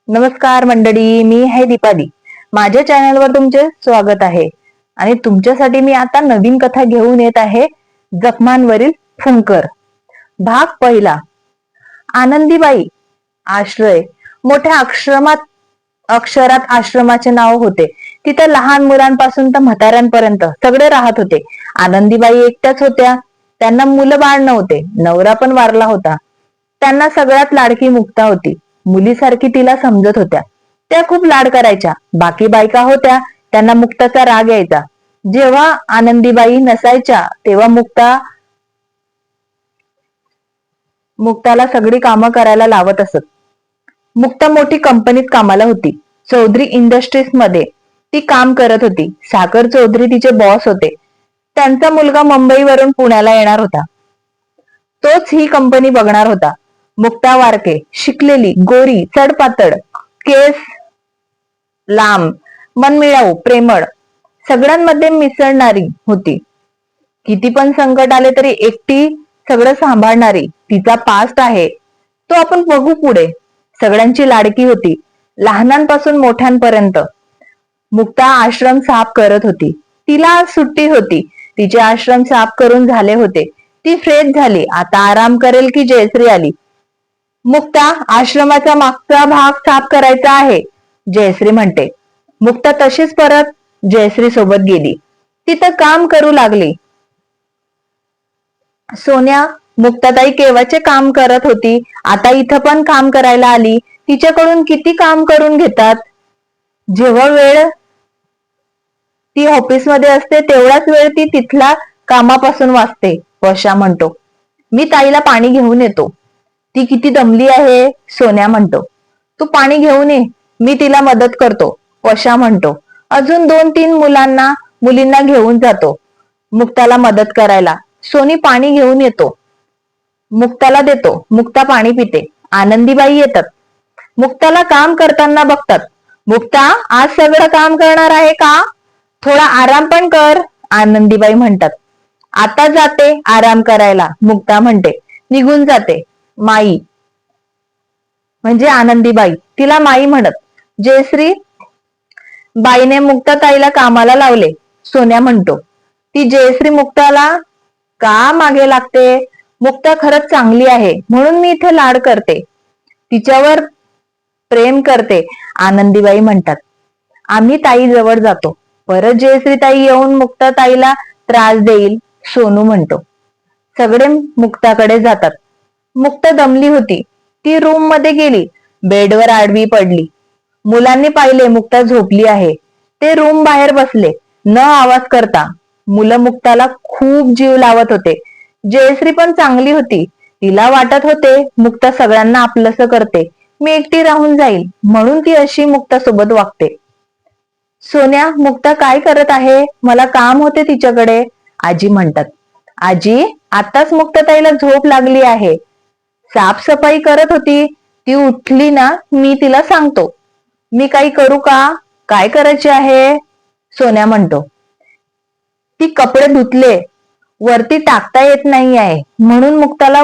नमस्कार मंडळी, मी आहे दीपाली. माझ्या चॅनलवर तुमचे स्वागत आहे. आणि तुमच्यासाठी मी आता नवीन कथा घेऊन येत आहे. जखमांवरील फुंकर, भाग पहिला. आनंदीबाई आश्रय. मोठ्या अक्षरात आश्रमाचे नाव होते. तिथे लहान मुलांपासून तर म्हाताऱ्यांपर्यंत सगळे राहत होते. आनंदीबाई एकट्याच होत्या. त्यांना मुलं बाळ नव्हते. नवरा पण वारला होता. त्यांना सगळ्यात लाडकी मुक्ता होती. मुलीसारखी तिला समजत होत्या. त्या खूप लाड करायच्या. बाकी बायका होत्या त्यांना मुक्ताचा राग यायचा. जेव्हा आनंदीबाई नसायच्या तेव्हा मुक्ताला सगळी कामं करायला लावत असत. मुक्ता मोठी कंपनीत कामाला होती. चौधरी इंडस्ट्रीज मध्ये ती काम करत होती. सागर चौधरी तिचे बॉस होते. त्यांचा मुलगा मुंबईवरून पुण्याला येणार होता. तोच ही कंपनी बघणार होता. मुक्ता वारके, शिकलेली, गोरी, चढपातळ, केस लांब, मनमिळाऊ, प्रेमळ, सगळ्यांमध्ये मिसळणारी होती. किती पण संकट आले तरी एकटी सगळं सांभाळणारी. तिचा पास्ट आहे तो आपण बघू पुढे. सगळ्यांची लाडकी होती, लहानांपासून मोठ्यांपर्यंत. मुक्ता आश्रम साफ करत होती. तिला आज सुट्टी होती. तिचे आश्रम साफ करून झाले होते. ती फ्रेश झाली. आता आराम करेल की जयश्री आली. मुक्ता, आश्रमाचा मागचा भाग साफ करायचा आहे, जयश्री म्हणते. मुक्ता तशीच परत जयश्री सोबत गेली. तिथं काम करू लागली. सोन्या, मुक्ताताई केव्हाचे काम करत होती, आता इथं पण काम करायला आली. तिच्याकडून किती काम करून घेतात. जेव्हा वेळ ती ऑफिसमध्ये असते तेवढाच वेळ ती तिथला कामापासून वाचते, वर्षा म्हणतो. मी ताईला पाणी घेऊन येतो. ती किती दमली आहे, सोन्या म्हणतो. तू पाणी घेऊन ये, मी तिला मदत करतो, वर्षा म्हणतो. अजून 2-3 मुलींना घेऊन जातो मुक्ताला मदत करायला. सोनी पाणी घेऊन येतो, मुक्ताला देतो. मुक्ता पाणी पिते. आनंदीबाई येतात. मुक्ताला काम करताना बघतात. मुक्ता, आज सगळं काम करणार आहे का? थोडा आराम पण कर, आनंदीबाई म्हणतात. आता जाते आराम करायला, मुक्ता म्हणते. निघून जाते. माई म्हणजे आनंदीबाई, तिला माई म्हणत. जयश्री बाईने मुक्ताताईला कामाला लावले, सोन्या म्हणतो. ती जयश्री मुक्ताला का मागे लागते? मुक्ता खरंच चांगली आहे म्हणून मी इथे लाड करते, तिच्यावर प्रेम करते, आनंदीबाई म्हणतात. आम्ही ताई जवळ जातो, परत जयश्री ताई येऊन मुक्ता ताईला त्रास देईल, सोनू म्हणतो. सगळे मुक्ताकडे जातात. मुक्ता दमली होती. ती रूम मध्ये गेली. बेडवर आडवी पडली. मुलांनी पाहिले मुक्ता झोपली आहे. ते रूम बाहेर बसले, न आवाज करता. मुलं मुक्ताला खूप जीव लावत होते. जयश्री पण चांगली होती. तिला वाटत होते मुक्ता सगळ्यांना आपलंसं करते, मी एकटी राहून जाईल म्हणून ती अशी मुक्ता सोबत वागते. सोन्या, मुक्ता काय करत आहे? मला काम होते तिच्याकडे, आजी म्हणतात. आजी, आताच मुक्ताताईला झोप लागली आहे. साफसफाई करत होती. ती उठली ना मी तिला सांगतो. मी काही करू का? काय करायचे आहे, सोन्या म्हणतो. ती कपडे धुतले, वरती टाकता येत नाही आहे म्हणून मुक्ताला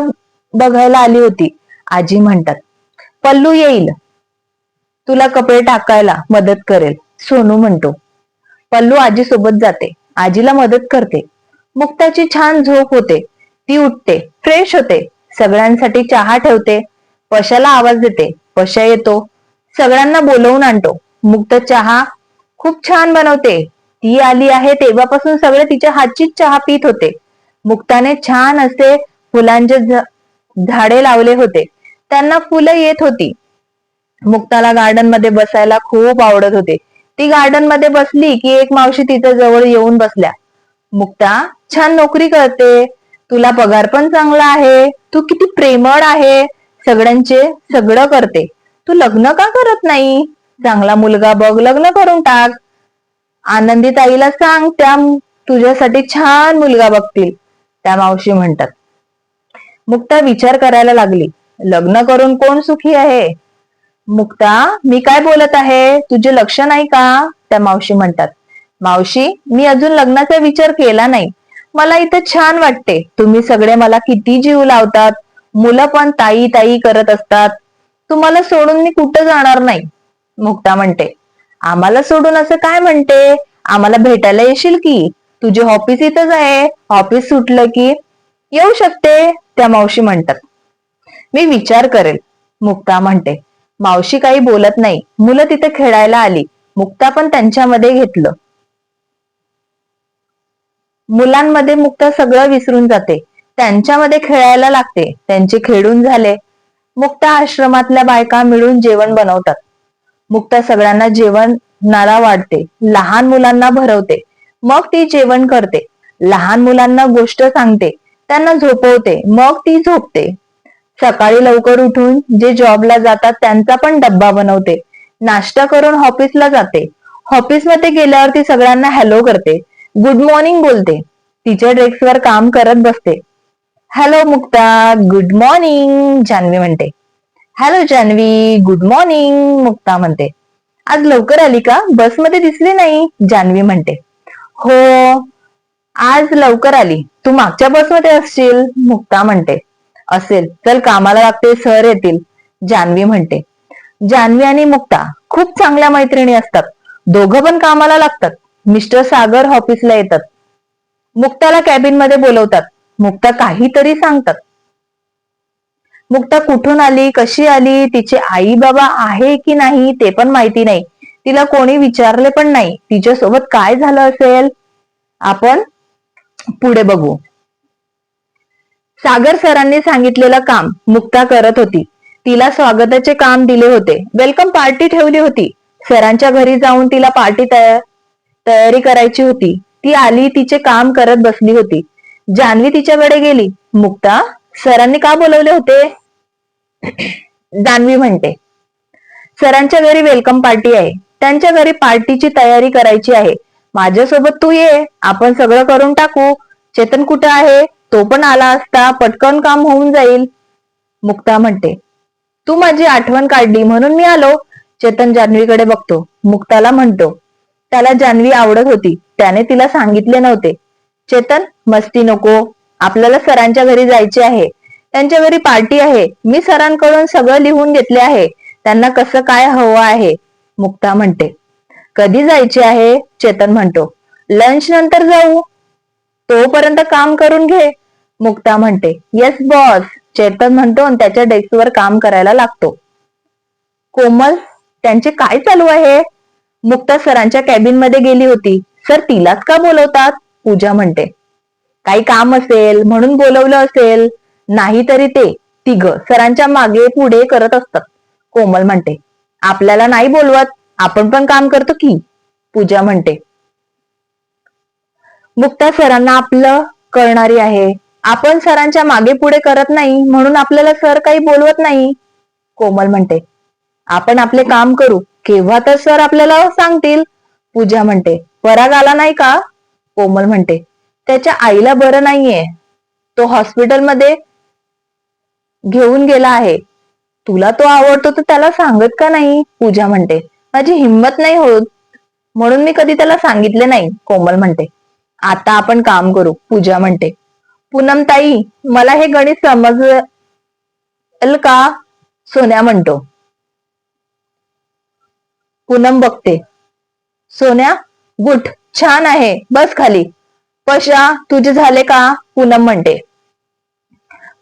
बघायला आली होती, आजी म्हणतात. पल्लू येईल, तुला कपडे टाकायला मदत करेल, सोनू म्हणतो. पल्लू आजी सोबत जाते, आजीला मदत करते. मुक्ताची छान झोप होते. ती उठते, फ्रेश होते, सगळ्यांसाठी चहा ठेवते. पशाला आवाज देते. पशा येतो, सगळ्यांना बोलवून आणतो. मुक्त चहा खूप छान बनवते. ती आली आहे तेव्हापासून सगळे तिच्या हातचीच चहा पित होते. मुक्ताने छान असे फुलांचे झाडे लावले होते. त्यांना फुलं येत होती. मुक्ताला गार्डन मध्ये बसायला खूप आवडत होते. ती गार्डन मध्ये बसली की एक मावशी तिच्या जवळ येऊन बसल्या. मुक्ता, छान नोकरी करते, तुला पगार पण चांगला आहे, तू किती प्रेमळ आहे, सगळ्यांचे सगळं करते, तू लग्न का करत नाही? चांगला मुलगा बघ, लग्न करून टाक. आनंदी ताईला सांग, त्या तुझ्यासाठी छान मुलगा बघतील, त्या मावशी म्हणतात. मुक्ता विचार करायला लागली. लग्न करून कोण सुखी आहे? मुक्ता, मी काय बोलत आहे, तुझे लक्ष नाही का, त्या मावशी म्हणतात. मावशी, मी अजून लग्नाचा विचार केला नाही. मला इथं छान वाटते. तुम्ही सगळे मला किती जीव लावतात. मुलं पण ताई ताई करत असतात. तुम्हाला सोडून मी कुठं जाणार नाही. मुक्ता म्हणते, आम्हाला सोडून असं काय म्हणते? आम्हाला भेटायला येशील की? तुझे ऑफिस इथंच आहे, ऑफिस सुटलं की येऊ शकते, त्या मावशी म्हणतात. मी विचार करेल, मुक्ता म्हणते. मावशी काही बोलत नाही. मुलं तिथे खेळायला आली. मुक्ता पण त्यांच्यामध्ये घेतलं. मुलांमध्ये मुक्ता सगळं विसरून जाते. त्यांच्यामध्ये खेळायला लागते. त्यांचे खेळून झाले. मुक्ता आश्रमातल्या बायका मिळून जेवण बनवतात. मुक्ता सगळ्यांना जेवणाला वाढते. लहान मुलांना भरवते. मग ती जेवण करते. लहान मुलांना गोष्ट सांगते. त्यांना झोपवते. मग ती झोपते. सकाळी लवकर उठून जे जॉबला जातात त्यांचा पण डब्बा बनवते. नाश्ता करून ऑफिसला जाते. ऑफिसमध्ये गेल्यावर ती सगळ्यांना हॅलो करते. गुड मॉर्निंग बोलते. तिच्या डेस्कवर काम करत बसते. Hello Mukta, good morning, Janhavi म्हणते. Hello Janhavi, good morning, Mukta म्हणते. आज लवकर आली का? बसमध्ये दिसली नाही, जान्हवी म्हणते. हो, आज लवकर आली. तू मागच्या बसमध्ये असशील, मुक्ता म्हणते. असेल, चल कामाला लागते, सर येतील, जान्हवी म्हणते. जान्हवी आणि मुक्ता खूप चांगल्या मैत्रिणी असतात. दोघं पण कामाला लागतात. मिस्टर सागर ऑफिसला येतात. मुक्ताला कॅबिन मध्ये बोलवतात. मुक्ता काहीतरी सांगतात. मुक्ता कुठून आली, कशी आली, तिचे आई बाबा आहे की नाही ते पण माहिती नाही. तिला कोणी विचारले पण नाही. तिच्यासोबत काय झालं असेल आपण पुढे बघू. सागर सरांनी सांगितलेलं काम मुक्ता करत होती. तिला स्वागताचे काम दिले होते. वेलकम पार्टी ठेवली होती. सरांच्या घरी जाऊन तिला पार्टी तयारी करायची होती. ती आली, तिचे काम करत बसली होती. जान्हवी तिच्याकडे गेली. मुक्ता, सरांनी का बोलवले होते? जान्हवी म्हणते, सरांच्या घरी वेलकम पार्टी आहे. त्यांच्या घरी पार्टीची तयारी करायची आहे. माझ्यासोबत तू ये, आपण सगळं करून टाकू. चेतन कुठे आहे? तो पण आला असता, पटकन काम होऊन जाईल. मुक्ता म्हणते, तू माझी आठवण काढली म्हणून मी आलो. चेतन जान्हवीकडे बघतो. मुक्ताला म्हणतो, त्याला जान्हवी आवडत होती. त्याने तिला सांगितले नव्हते. चेतन, मस्ती नको. आपल्याला सरांच्या घरी जायचे आहे. त्यांच्या घरी पार्टी आहे. मी सरांकडून सगळं लिहून घेतले आहे. त्यांना कसं काय हवं आहे. मुक्ता म्हणते, कधी जायचे आहे? चेतन म्हणतो, लंच नंतर जाऊ. तोपर्यंत काम करून घे. मुक्ता म्हणते, येस बॉस. चेतन म्हणतो आणि त्याच्या डेस्कवर काम करायला लागतो. कोमल, त्यांचे काय चालू आहे? मुक्ता सरांच्या कॅबिन मध्ये गेली होती. सर तिलाच का बोलवतात? पूजा म्हणते, काही काम असेल म्हणून बोलवलं असेल. नाहीतरी ते तिघ सरांच्या मागे पुढे करत असतात. कोमल म्हणते, आपल्याला नाही बोलवत, आपण पण काम करतो की. पूजा म्हणते, मुक्ता सरांना आपलं कळणारी आहे. आपण सरांच्या मागे पुढे करत नाही म्हणून आपल्याला सर काही बोलवत नाही. कोमल म्हणते, आपण आपले काम करू, केव्हा तर सर आपल्याला सांगतील. पूजा म्हणते, पराग आला नाही का? कोमल म्हणते, त्याच्या आईला बरं नाहीये, तो हॉस्पिटलमध्ये घेऊन गेला आहे. तुला तो आवडतो तर त्याला सांगत का नाही? पूजा म्हणते, माझी हिंमत नाही होत म्हणून मी कधी त्याला सांगितले नाही. कोमल म्हणते, आता आपण काम करू. पूजा म्हणते, पूनम ताई, मला हे गणित समजेल का? सोन्या म्हणतो. पूनम बघते. सोन्या, गुड, छान आहे, बस खाली. पशा, तुझे झाले का? पूनम म्हणते.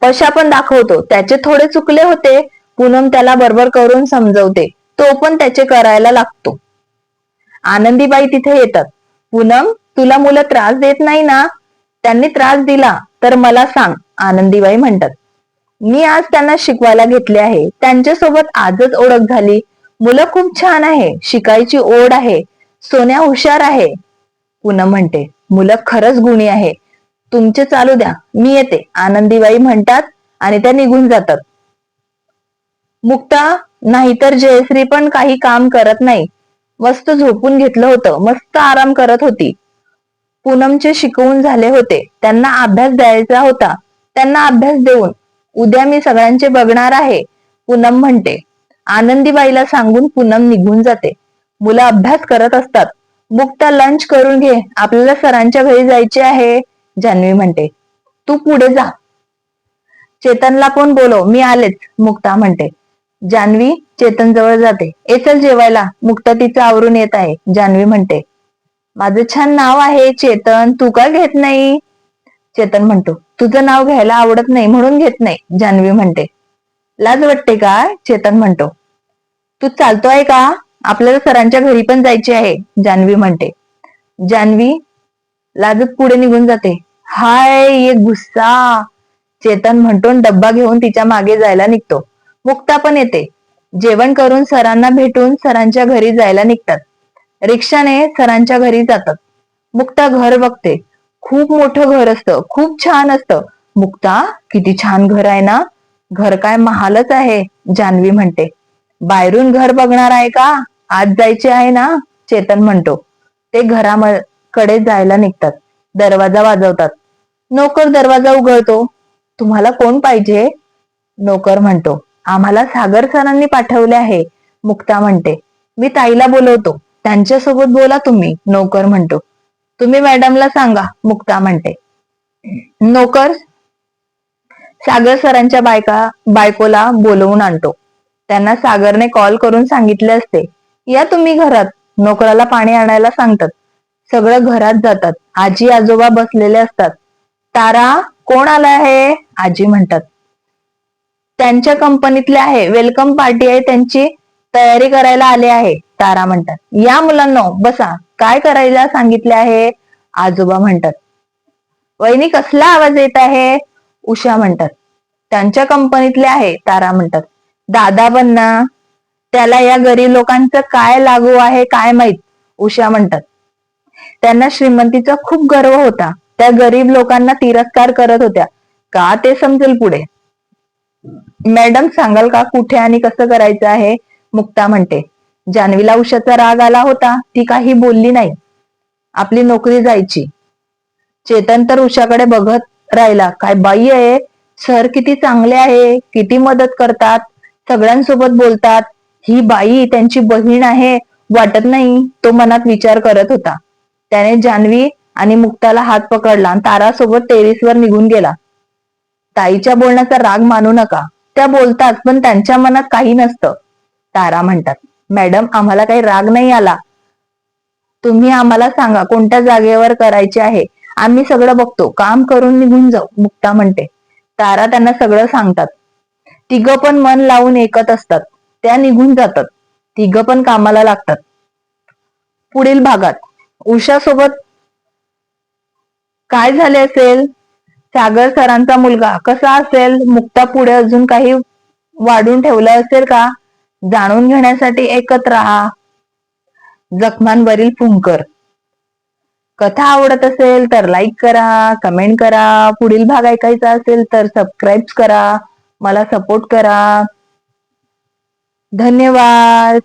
पशा पण दाखवतो. त्याचे थोडे चुकले होते. पूनम त्याला बरोबर करून समजवते. तो पण त्याचे करायला लागतो. आनंदीबाई तिथे येतात. पूनम, तुला मुलं त्रास देत नाही ना? त्यांनी त्रास दिला तर मला सांग, आनंदीबाई म्हणतात. मी आज त्यांना शिकवायला घेतले आहे. त्यांच्यासोबत आजच ओळख झाली. मुलं खूप छान आहे. शिकायची ओढ आहे. सोन्या हुशार आहे. पूनम म्हणते, मुलं खरंच गुणी आहे. तुमचे चालू द्या, मी येते, आनंदीबाई म्हणतात आणि त्या निघून जातात. मुक्ता नाहीतर जयश्री पण काही काम करत नाही. मस्त झोपून घेतलं होतं. मस्त आराम करत होती. पूनमचे शिकवून झाले होते. त्यांना अभ्यास द्यायचा होता. त्यांना अभ्यास देऊन उद्या मी सगळ्यांचे बघणार आहे. पूनम म्हणते. आनंदीबाईला सांगून पूनम निघून जाते. मुलं अभ्यास करत असतात. मुक्ता, लंच करून घे, आपल्याला सरांच्या घरी जायचे आहे. जान्हवी म्हणते, तू पुढे जा. चेतनला पण बोलव, मी आलेच. मुक्ता म्हणते. जान्हवी चेतन जवळ जाते. ए चल जेवायला, मुक्ता तिचं आवरून येत आहे. जान्हवी म्हणते, माझं छान नाव आहे चेतन, तू का घेत नाही? चेतन म्हणतो, तुझं नाव घ्यायला आवडत नाही म्हणून घेत नाही. जान्हवी म्हणते, लाज वाटते का? चेतन म्हणतो, तू चालतो आहे का? आपल्याला सरांच्या घरी पण जायचे आहे. जान्हवी म्हणते. जान्हवी लाजत पुढे निघून जाते. हाय ये गुस्सा, चेतन म्हणतो डब्बा घेऊन तिच्या मागे जायला निघतो. मुक्ता पण येते. जेवण करून सरांना भेटून सरांच्या घरी जायला निघतात. रिक्षाने सरांच्या घरी जातात. मुक्ता घर बघते. खूप मोठं घर असतं, खूप छान असतं. मुक्ता, किती छान घर आहे ना? घर काय महालच आहे. जान्हवी म्हणते. बाहेरून घर बघणार आहे का? आत जायचे आहे ना? चेतन म्हणतो. ते घराकडे जायला निघतात. दरवाजा वाजवतात. नोकर दरवाजा उघडतो. तुम्हाला कोण पाहिजे? नोकर म्हणतो, आम्हाला सागर सरांनी पाठवले आहे. मुक्ता म्हणते, मी ताईला बोलवतो, त्यांच्यासोबत बोला तुम्ही. नोकर म्हणतो, तुम्ही मॅडमला सांगा. मुक्ता म्हणते. नोकर सागर सरांच्या बायकोला बोलवून आणतो. त्यांना सागरने कॉल करून सांगितले असते. या तुम्ही घरात. नोकराला पाणी आणायला सांगतात. सगळं घरात जातात. आजी आजोबा बसलेले असतात. तारा, कोण आला आहे? आजी म्हणतात. त्यांच्या कंपनीतले आहे, वेलकम पार्टी आहे, त्यांची तयारी करायला आले आहे. तारा म्हणतात. या मुलांनो बसा, काय करायला सांगितले आहे? आजोबा म्हणतात. वहिनी कसला आवाज येत आहे? उषा म्हणतात. त्यांच्या कंपनीतले आहे. तारा म्हणतात. दादा पण ना, त्याला या गरीब लोकांचं काय लागू आहे काय माहित. उषा म्हणतात. त्यांना श्रीमंतीचा खूप गर्व होता. त्या गरीब लोकांना तिरस्कार करत होत्या का ते समजेल पुढे. मॅडम सांगाल का कुठे आणि कसं करायचं आहे? मुक्ता म्हणते. जान्हवीला उषाचा राग आला होता. ती काही बोलली नाही. आपली नोकरी जायची. चेतन तर उषाकडे बघत राहिला. काय बाई आहे, सर किती चांगले आहे, किती मदत करतात, सगळ्यांसोबत बोलतात. ही बाई त्यांची बहीण आहे वाटत नाही, तो मनात विचार करत होता. त्याने जान्हवी आणि मुक्ताला हात पकडला आणि तारासोबत टेरेसवर निघून गेला. ताईच्या बोलण्याचा राग मानू नका, त्या बोलतात पण त्यांच्या मनात काही नसतं. तारा म्हणतात. मॅडम आम्हाला काही राग नाही आला, तुम्ही आम्हाला सांगा कोणत्या जागेवर करायचे आहे, आम्ही सगळं बघतो, काम करून निघून जाऊ. मुक्ता म्हणते. तारा त्यांना सगळं सांगतात. तिघं पण मन लावून ऐकत असतात. त्या निघून जातात. तिघं पण कामाला लागतात. पुढील भागात उषा सोबत काय झाले असेल? सागर सरांचा मुलगा कसा असेल? मुक्ता पुढे अजून काही वाढून ठेवलं असेल का? जाणून घेण्यासाठी ऐकत राहा जखमांवरील फुंकर. कथा आवडत असेल तर लाईक करा, कमेंट करा. पुढील भाग ऐकायचा असेल तर सबस्क्राईब करा, मला सपोर्ट करा. धन्यवाद.